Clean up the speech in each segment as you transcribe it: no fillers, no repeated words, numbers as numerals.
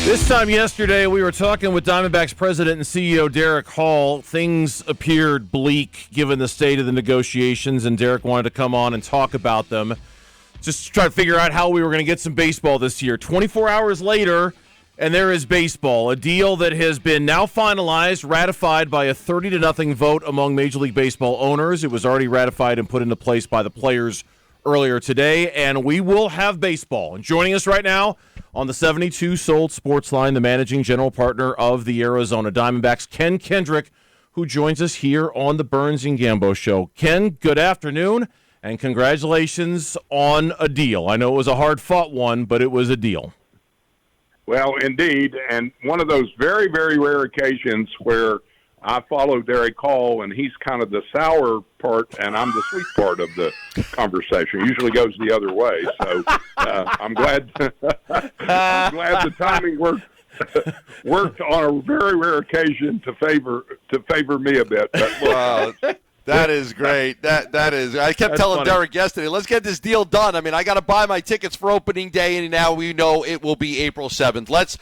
This time yesterday, we were talking with Diamondbacks president and CEO Derek Hall. Things appeared bleak given the state of the negotiations, and Derek wanted to come on and talk about them. Just to try to figure out how we were going to get some baseball this year. 24 hours later, and there is baseball, a deal that has been now finalized, ratified by a 30-0 vote among Major League Baseball owners. It was already ratified and put into place by the players earlier today, and we will have baseball. And joining us right now on the 72 Sold Sports Line, the managing general partner of the Arizona Diamondbacks, Ken Kendrick, who joins us here on the Burns and Gambo Show. Ken, good afternoon, and congratulations on a deal. I know it was a hard-fought one, but it was a deal. Well, indeed, and one of those very, very rare occasions where I follow Derek Hall, and he's kind of the sour part, and I'm the sweet part of the conversation. It usually goes the other way, so I'm glad. I'm glad the timing worked on a very rare occasion to favor me a bit. But, wow. That is great. That is. I kept telling funny. Derek yesterday, let's get this deal done. I mean, I got to buy my tickets for opening day, and now we know it will be April 7th. Let's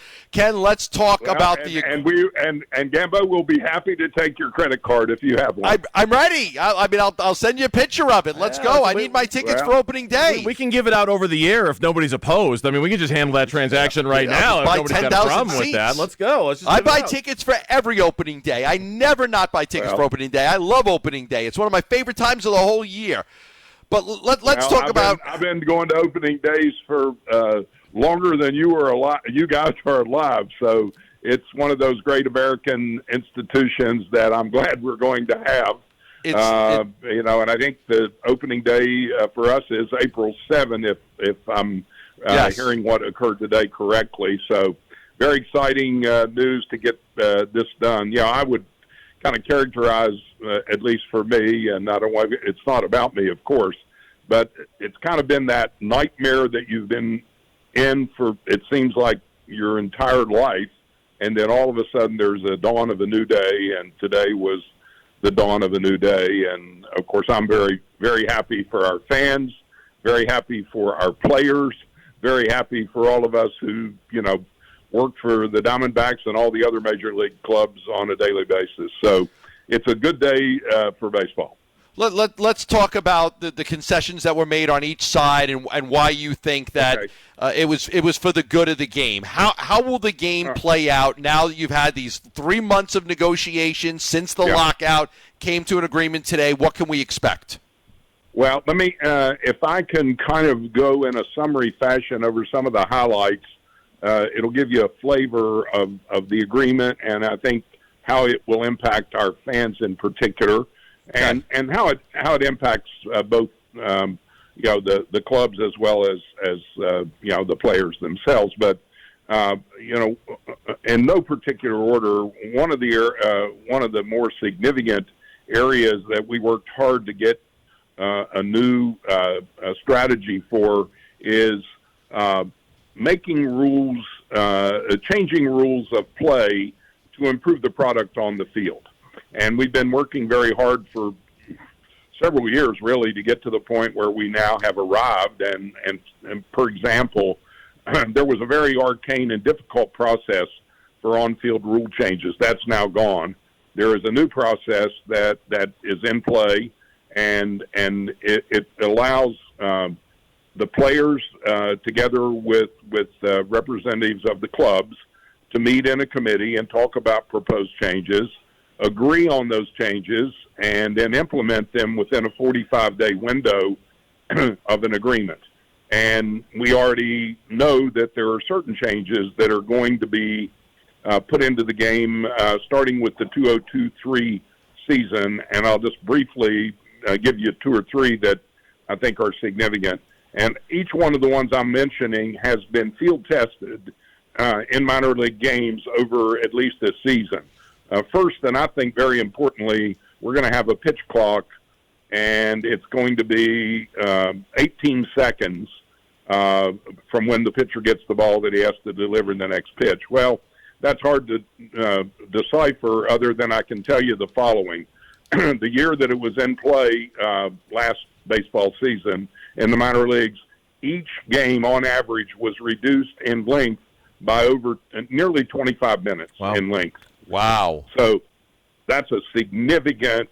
talk about and Gambo will be happy to take your credit card if you have one. I'm ready. I'll send you a picture of it. Let's go. I need my tickets for opening day. We can give it out over the air if nobody's opposed. I mean, we can just handle that transaction right now if nobody's got a problem with that. Let's go. I buy tickets for every opening day. I never not buy tickets for opening day. I love opening day. It's one of my favorite times of the whole year. But let's talk about. I've been going to opening days for longer than you were alive. You guys are alive, so it's one of those great American institutions that I'm glad we're going to have. And I think the opening day for us is April 7th, if I'm hearing what occurred today correctly. So very exciting news to get this done. Yeah, I would kind of characterize, at least for me, and I don't want, it's not about me, of course, but it's kind of been that nightmare that you've been in for, it seems like, your entire life, and then all of a sudden there's a dawn of a new day, and today was the dawn of a new day. And, of course, I'm very, very happy for our fans, very happy for our players, very happy for all of us who, work for the Diamondbacks and all the other major league clubs on a daily basis. So it's a good day for baseball. Let's talk about the concessions that were made on each side and why you think that it was for the good of the game. How will the game play out now that you've had these 3 months of negotiations since the lockout, came to an agreement today? What can we expect? Well, let me, if I can kind of go in a summary fashion over some of the highlights, it'll give you a flavor of the agreement, and I think how it will impact our fans in particular, and how it impacts both the clubs as well as the players themselves. But in no particular order, one of the more significant areas that we worked hard to get a new strategy for is making rules, changing rules of play to improve the product on the field. And we've been working very hard for several years, really, to get to the point where we now have arrived. And for example, there was a very arcane and difficult process for on-field rule changes. That's now gone. There is a new process that is in play, and it allows the players, together with representatives of the clubs, to meet in a committee and talk about proposed changes, agree on those changes, and then implement them within a 45-day window of an agreement. And we already know that there are certain changes that are going to be put into the game starting with the 2023 season, and I'll just briefly give you two or three that I think are significant. And each one of the ones I'm mentioning has been field tested in minor league games over at least this season. First, and I think very importantly, we're going to have a pitch clock, and it's going to be 18 seconds from when the pitcher gets the ball that he has to deliver in the next pitch. Well, that's hard to decipher, other than I can tell you the following. The year that it was in play last baseball season in the minor leagues, each game on average was reduced in length by over nearly 25 minutes in length. Wow. So that's a significant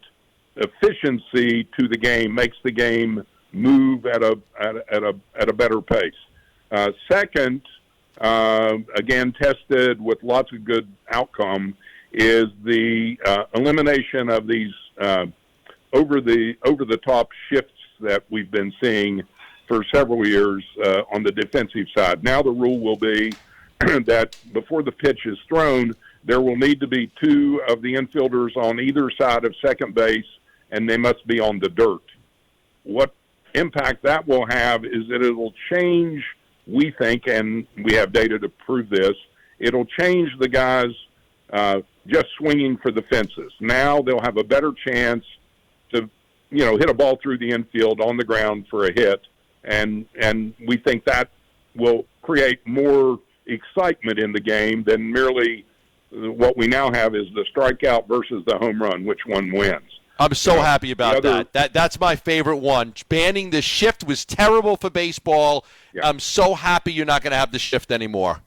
efficiency to the game, makes the game move at a better pace. Second, again, tested with lots of good outcome, is the elimination of these over the top shifts that we've been seeing for several years on the defensive side. Now the rule will be that before the pitch is thrown, there will need to be two of the infielders on either side of second base, and they must be on the dirt. What impact that will have is that it will change, we think, and we have data to prove this, it'll change the guys just swinging for the fences. Now they'll have a better chance to, hit a ball through the infield on the ground for a hit, and we think that will create more excitement in the game than merely what we now have is the strikeout versus the home run, which one wins. I'm so happy about that. That's my favorite one. Banning the shift was terrible for baseball. Yeah. I'm so happy you're not going to have the shift anymore.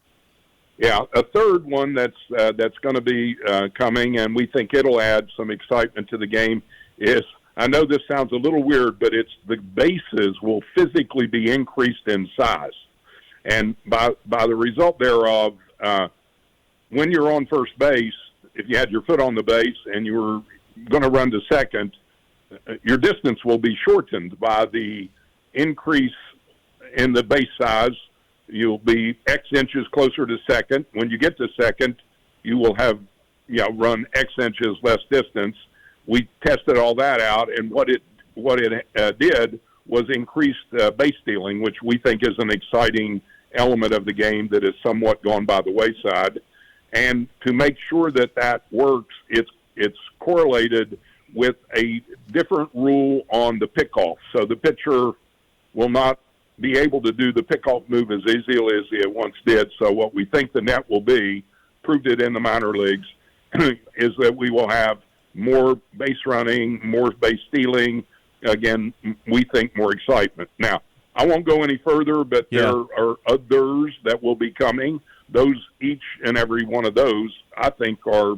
Yeah, a third one that's going to be coming, and we think it'll add some excitement to the game, is, I know this sounds a little weird, but it's the bases will physically be increased in size. And by the result thereof, when you're on first base, if you had your foot on the base and you were going to run to second, your distance will be shortened by the increase in the base size. You'll be X inches closer to second. When you get to second, you will have run X inches less distance. We tested all that out, and what it did was increased base stealing, which we think is an exciting element of the game that has somewhat gone by the wayside. And to make sure that works, it's correlated with a different rule on the pickoff. So the pitcher will not be able to do the pickoff move as easily as it once did. So what we think the net will be, proved it in the minor leagues, is that we will have more base running, more base stealing. Again, we think more excitement. Now, I won't go any further, but there are others that will be coming. Those, each and every one of those, I think are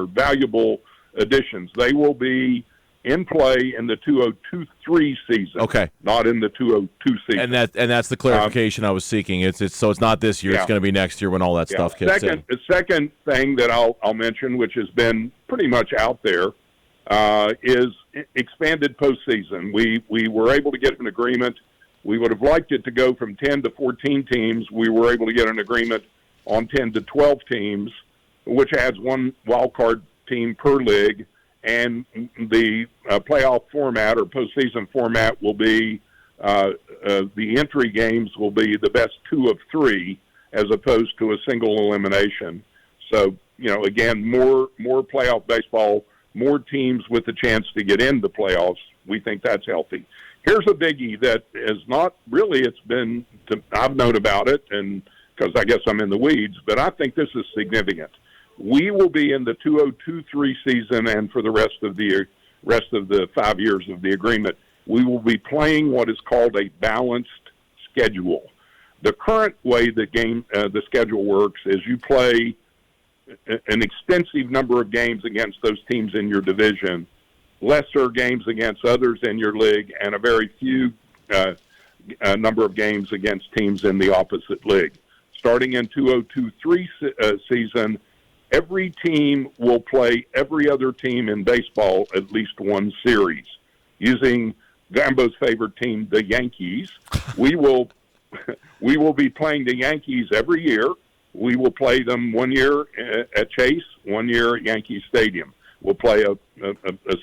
valuable additions. They will be in play in the 2023 season, not in the 2022 season. And that's the clarification I was seeking. It's not this year. It's going to be next year when all that stuff kicks in. The second thing that I'll mention, which has been pretty much out there, is expanded postseason. We were able to get an agreement. We would have liked it to go from 10 to 14 teams. We were able to get an agreement on 10 to 12 teams, which adds one wild card team per league. And the playoff format or postseason format will be the entry games will be the best 2 of 3 as opposed to a single elimination. So, again, more playoff baseball, more teams with the chance to get in the playoffs. We think that's healthy. Here's a biggie that is not really, I've known about it, and because I guess I'm in the weeds, but I think this is significant. We will be in the 2023 season, and for the rest of the 5 years of the agreement, we will be playing what is called a balanced schedule. The current way the schedule works is you play an extensive number of games against those teams in your division, lesser games against others in your league, and a very few number of games against teams in the opposite league. Starting in 2023 season, every team will play every other team in baseball at least one series. Using Gambo's favorite team, the Yankees, we will be playing the Yankees every year. We will play them 1 year at Chase, 1 year at Yankee Stadium. We'll play a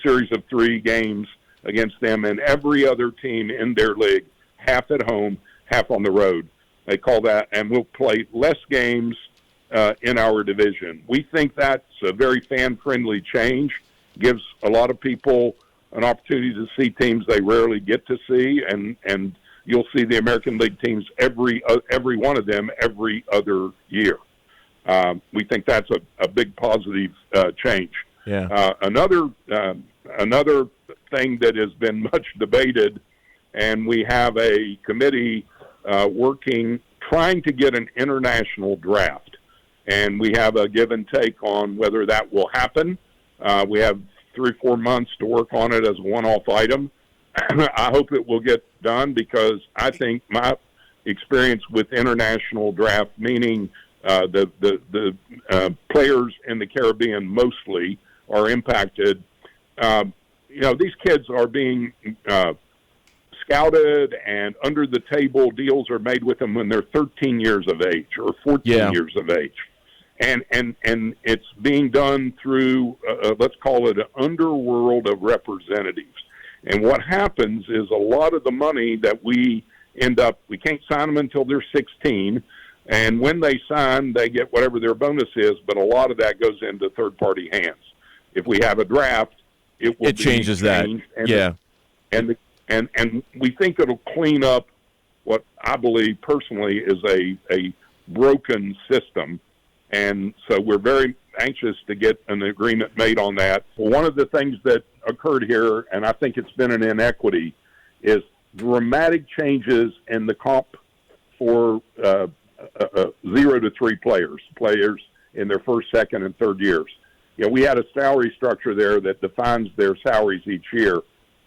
series of 3 games against them and every other team in their league, half at home, half on the road. They call that, and we'll play less games in our division. We think that's a very fan-friendly change, gives a lot of people an opportunity to see teams they rarely get to see, and you'll see the American League teams every one of them every other year. We think that's a big positive change. Yeah. Another thing that has been much debated, and we have a committee working trying to get an international draft. And we have a give and take on whether that will happen. We have 3-4 months to work on it as a one-off item. I hope it will get done because I think my experience with international draft, meaning the players in the Caribbean mostly are impacted. These kids are being scouted, and under-the-table deals are made with them when they're 13 years of age or 14 years of age. And it's being done through, let's call it an underworld of representatives. And what happens is a lot of the money that we can't sign them until they're 16. And when they sign, they get whatever their bonus is, but a lot of that goes into third-party hands. If we have a draft, it changes that. And we think it'll clean up what I believe personally is a broken system. And so we're very anxious to get an agreement made on that. One of the things that occurred here, and I think it's been an inequity, is dramatic changes in the comp for 0 to 3 players in their first, second, and third years. We had a salary structure there that defines their salaries each year,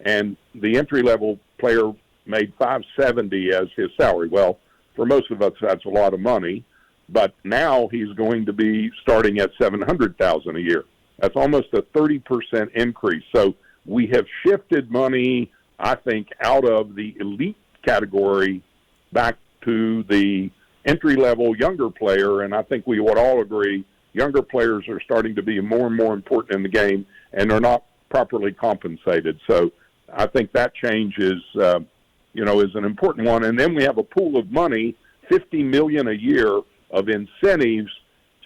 and the entry-level player made $570 as his salary. Well, for most of us, that's a lot of money. But now he's going to be starting at $700,000 a year. That's almost a 30% increase. So we have shifted money, I think, out of the elite category back to the entry-level younger player. And I think we would all agree younger players are starting to be more and more important in the game, and they're not properly compensated. So I think that change is an important one. And then we have a pool of money, $50 million a year, of incentives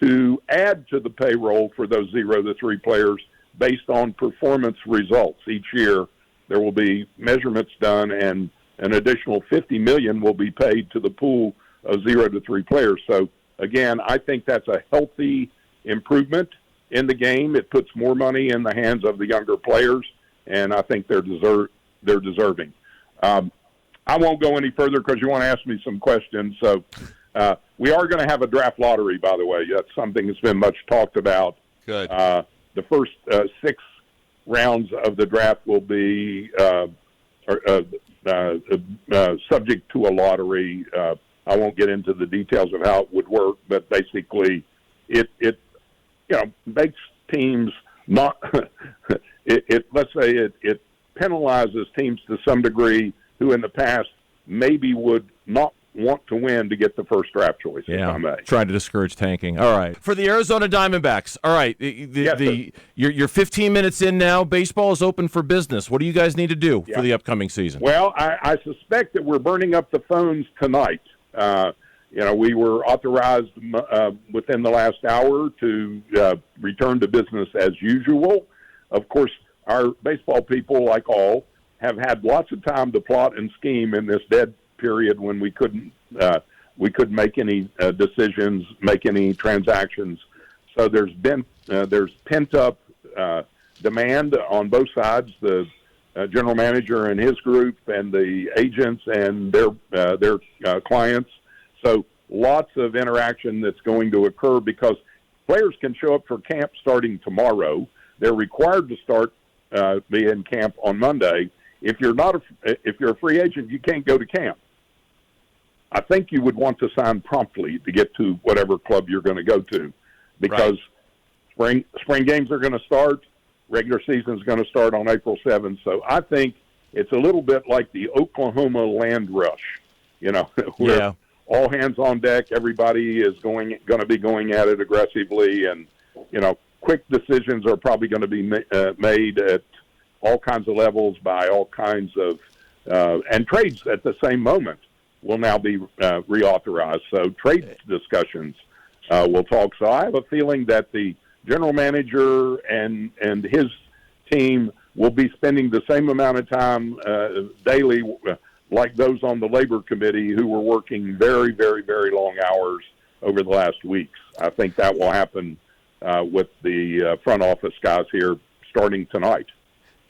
to add to the payroll for those 0 to 3 players based on performance results. Each year there will be measurements done, and an additional $50 million will be paid to the pool of 0 to 3 players. So, again, I think that's a healthy improvement in the game. It puts more money in the hands of the younger players, and I think they're deserving. I won't go any further because you want to ask me some questions. So we are going to have a draft lottery, by the way. That's something that's been much talked about. Good. The first 6 rounds of the draft will be subject to a lottery. I won't get into the details of how it would work, but basically it makes teams not let's say it penalizes teams to some degree who in the past maybe would not want to win to get the first draft choice. Yeah, trying to discourage tanking. All right. For the Arizona Diamondbacks, all right, you're 15 minutes in now. Baseball is open for business. What do you guys need to do for the upcoming season? Well, I suspect that we're burning up the phones tonight. We were authorized within the last hour to return to business as usual. Of course, our baseball people, like all, have had lots of time to plot and scheme in this dead period when we couldn't make any decisions, make any transactions. So there's pent up demand on both sides. The general manager and his group, and the agents and their clients. So lots of interaction that's going to occur because players can show up for camp starting tomorrow. They're required to start be in camp on Monday. If you're a free agent, you can't go to camp. I think you would want to sign promptly to get to whatever club you're going to go to, because spring games are going to start. Regular season is going to start on April 7th. So I think it's a little bit like the Oklahoma land rush, where all hands on deck, everybody is going to be going at it aggressively, and quick decisions are probably going to be made at all kinds of levels by all kinds of and trades at the same moment will now be reauthorized. So trade discussions will talk. So I have a feeling that the general manager and his team will be spending the same amount of time daily like those on the labor committee who were working very, very, very long hours over the last weeks. I think that will happen with the front office guys here starting tonight.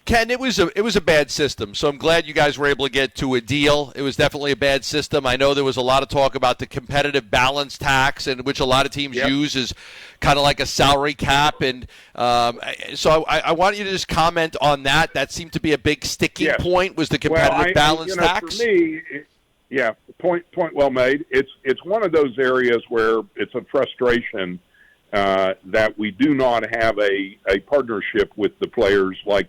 Ken, it was a bad system, so I'm glad you guys were able to get to a deal. It was definitely a bad system. I know there was a lot of talk about the competitive balance tax, and which a lot of teams use as kind of like a salary cap. And so I want you to just comment on that. That seemed to be a big sticking point, was the competitive balance tax. For me, point well made. It's one of those areas where it's a frustration that we do not have a partnership with the players like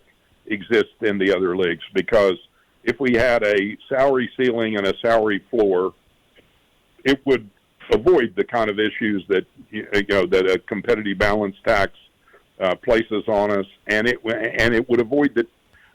exists in the other leagues, because if we had a salary ceiling and a salary floor, it would avoid the kind of issues that that a competitive balance tax places on us, and it would avoid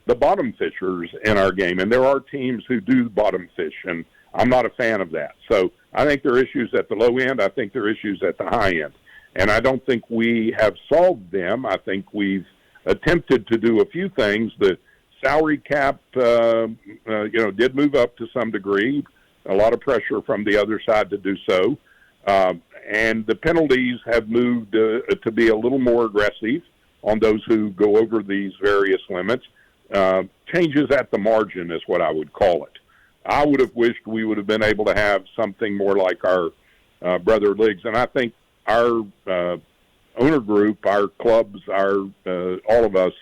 the bottom fishers in our game. And there are teams who do bottom fish, and I'm not a fan of that. So I think there are issues at the low end. I think there are issues at the high end, and I don't think we have solved them. I think we've attempted to do a few things. The salary cap, did move up to some degree. A lot of pressure from the other side to do so. And the penalties have moved to be a little more aggressive on those who go over these various limits. Changes at the margin is what I would call it. I would have wished we would have been able to have something more like our brother leagues. And I think our owner group, our clubs, all of us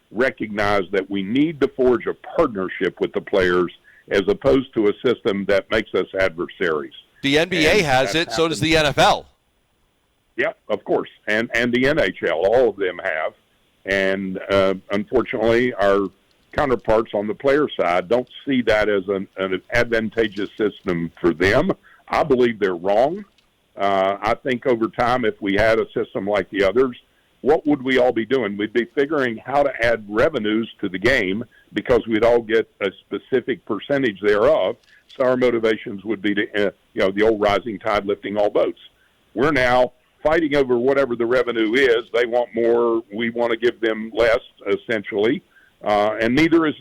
recognize that we need to forge a partnership with the players as opposed to a system that makes us adversaries. The NBA has it, so does the NFL. Yeah, of course, and the NHL, all of them have. And unfortunately, our counterparts on the player side don't see that as an advantageous system for them. I believe they're wrong. I think over time, if we had a system like the others, what would we all be doing? We'd be figuring how to add revenues to the game, because we'd all get a specific percentage thereof. So our motivations would be to, the old rising tide lifting all boats. We're now fighting over whatever the revenue is. They want more. We want to give them less, essentially. And neither is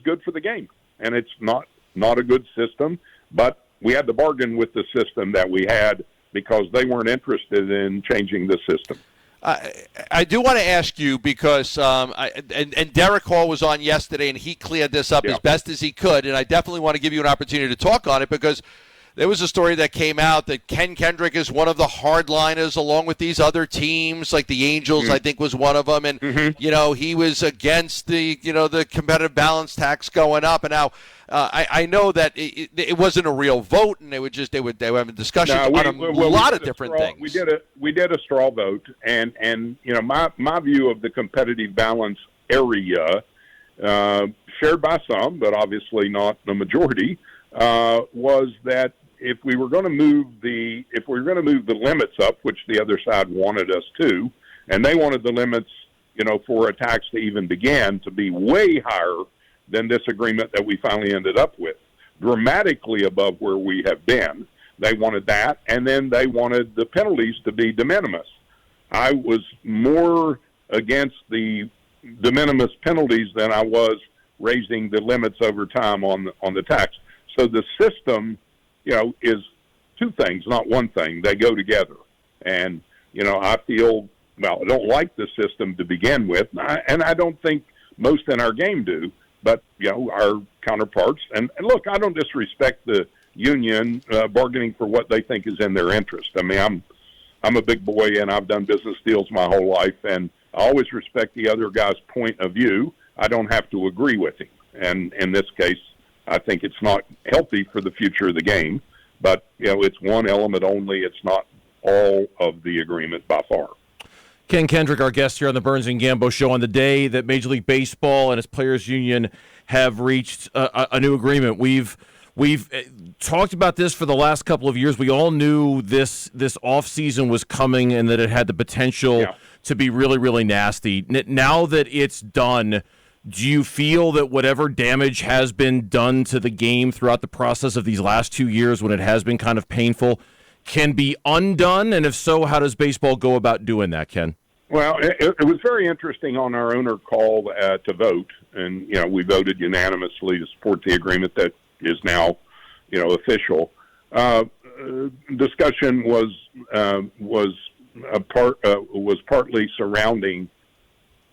good for the game. And it's not a good system, but we had to bargain with the system that we had because they weren't interested in changing the system. I do want to ask you, because and Derek Hall was on yesterday, and he cleared this up as best as he could, and I definitely want to give you an opportunity to talk on it, because there was a story that came out that Kendrick is one of the hardliners along with these other teams, like the Angels, I think was one of them, and he was against the competitive balance tax going up, and now I know that it wasn't a real vote, and they were having discussions on a lot of different things. We did a straw vote, and my view of the competitive balance area, shared by some, but obviously not the majority, was that if we were going to move the limits up, which the other side wanted us to, and they wanted the limits, for a tax to even begin to be way higher than this agreement that we finally ended up with, dramatically above where we have been. They wanted that, and then they wanted the penalties to be de minimis. I was more against the de minimis penalties than I was raising the limits over time on the tax. So the system, is two things, not one thing. They go together. And, I feel, I don't like the system to begin with, and I don't think most in our game do, but, our counterparts. And look, I don't disrespect the union bargaining for what they think is in their interest. I mean, I'm a big boy, and I've done business deals my whole life, and I always respect the other guy's point of view. I don't have to agree with him. And in this case, I think it's not healthy for the future of the game, but, it's one element only. It's not all of the agreement by far. Ken Kendrick, our guest here on the Burns and Gambo Show, on the day that Major League Baseball and its players' union have reached a new agreement. We've talked about this for the last couple of years. We all knew this offseason was coming and that it had the potential to be really, really nasty. Now that it's done, do you feel that whatever damage has been done to the game throughout the process of these last 2 years, when it has been kind of painful, can be undone? And if so, how does baseball go about doing that, Ken? Well, it was very interesting on our owner call to vote, and we voted unanimously to support the agreement that is now official. Discussion was partly surrounding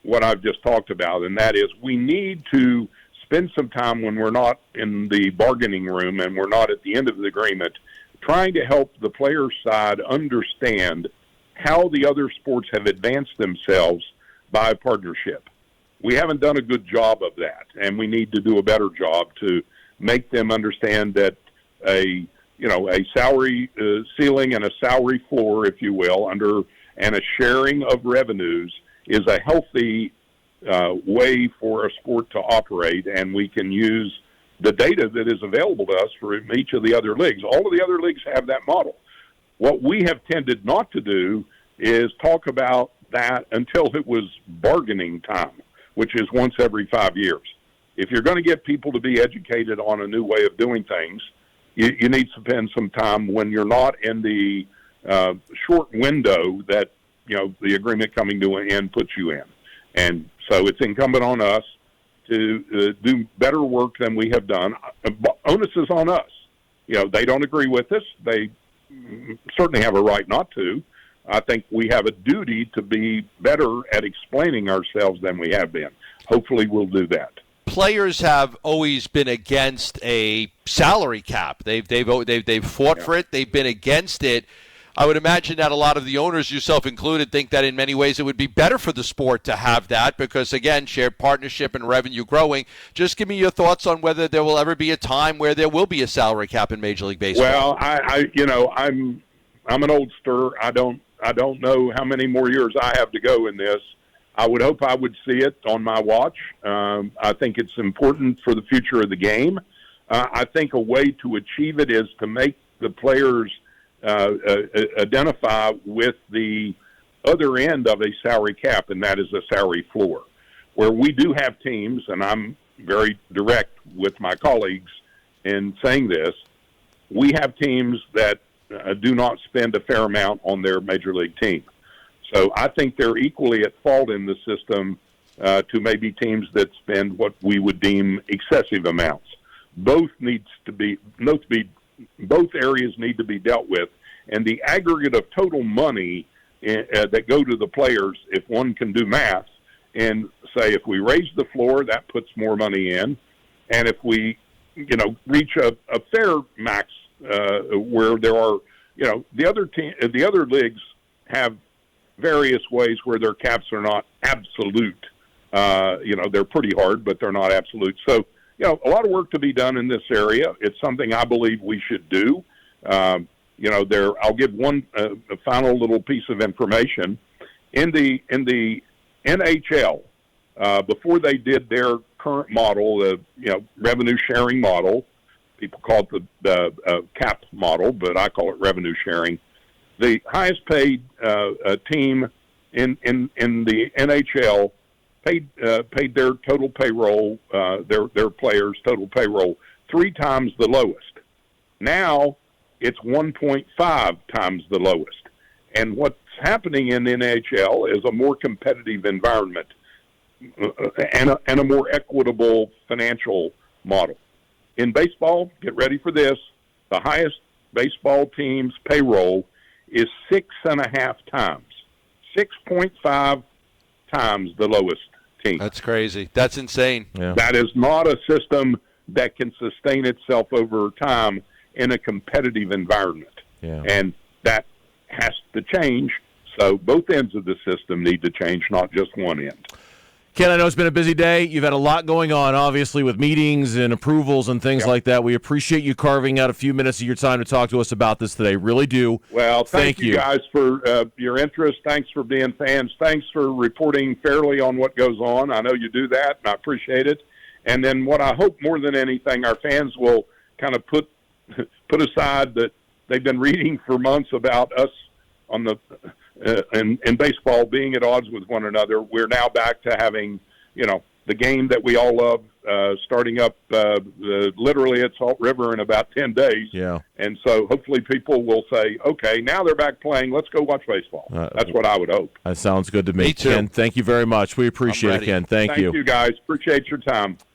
what I've just talked about, and that is we need to spend some time when we're not in the bargaining room and we're not at the end of the agreement, trying to help the player side understand how the other sports have advanced themselves by partnership. We haven't done a good job of that, and we need to do a better job to make them understand that a salary ceiling and a salary floor, if you will, and a sharing of revenues is a healthy way for a sport to operate, and we can use the data that is available to us from each of the other leagues. All of the other leagues have that model. What we have tended not to do is talk about that until it was bargaining time, which is once every 5 years. If you're going to get people to be educated on a new way of doing things, you need to spend some time when you're not in the short window that the agreement coming to an end puts you in. And so it's incumbent on us to do better work than we have done. Onus is on us. They don't agree with us. They certainly have a right not to. I think we have a duty to be better at explaining ourselves than we have been. Hopefully we'll do that. Players have always been against a salary cap. They've fought for it. They've been against it. I would imagine that a lot of the owners, yourself included, think that in many ways it would be better for the sport to have that because, again, shared partnership and revenue growing. Just give me your thoughts on whether there will ever be a time where there will be a salary cap in Major League Baseball. Well, I'm an old stir. I don't know how many more years I have to go in this. I would hope I would see it on my watch. I think it's important for the future of the game. I think a way to achieve it is to make the players identify with the other end of a salary cap, and that is a salary floor, where we do have teams, and I'm very direct with my colleagues in saying this, we have teams that do not spend a fair amount on their major league team. So I think they're equally at fault in the system to maybe teams that spend what we would deem excessive amounts. Both areas need to be dealt with, and the aggregate of total money that go to the players, if one can do math and say if we raise the floor, that puts more money in, and if we reach a fair max where there are the other leagues have various ways where their caps are not absolute. They're pretty hard, but they're not absolute. So a lot of work to be done in this area. It's something I believe we should do. I'll give one final little piece of information. In the NHL, before they did their current model, the revenue sharing model, people call it the cap model, but I call it revenue sharing. The highest paid team in the NHL paid their total payroll, their players' total payroll 3 times the lowest. Now it's 1.5 times the lowest. And what's happening in the NHL is a more competitive environment and a more equitable financial model. In baseball, get ready for this, the highest baseball team's payroll is 6.5 times, 6.5 times the lowest team. That's crazy. That's insane. Yeah. That is not a system that can sustain itself over time in a competitive environment. Yeah. And that has to change. So both ends of the system need to change, not just one end. Ken, I know it's been a busy day. You've had a lot going on, obviously, with meetings and approvals and things like that. We appreciate you carving out a few minutes of your time to talk to us about this today. Really do. Well, thank you guys for your interest. Thanks for being fans. Thanks for reporting fairly on what goes on. I know you do that, and I appreciate it. And then what I hope more than anything, our fans will kind of put aside that they've been reading for months about us on the in baseball being at odds with one another. We're now back to having, the game that we all love starting up literally at Salt River in about 10 days. Yeah. And so hopefully people will say, okay, now they're back playing. Let's go watch baseball. That's what I would hope. That sounds good to me. Me too. Ken, thank you very much. We appreciate it, Ken. Thank you. Thank you, guys. Appreciate your time.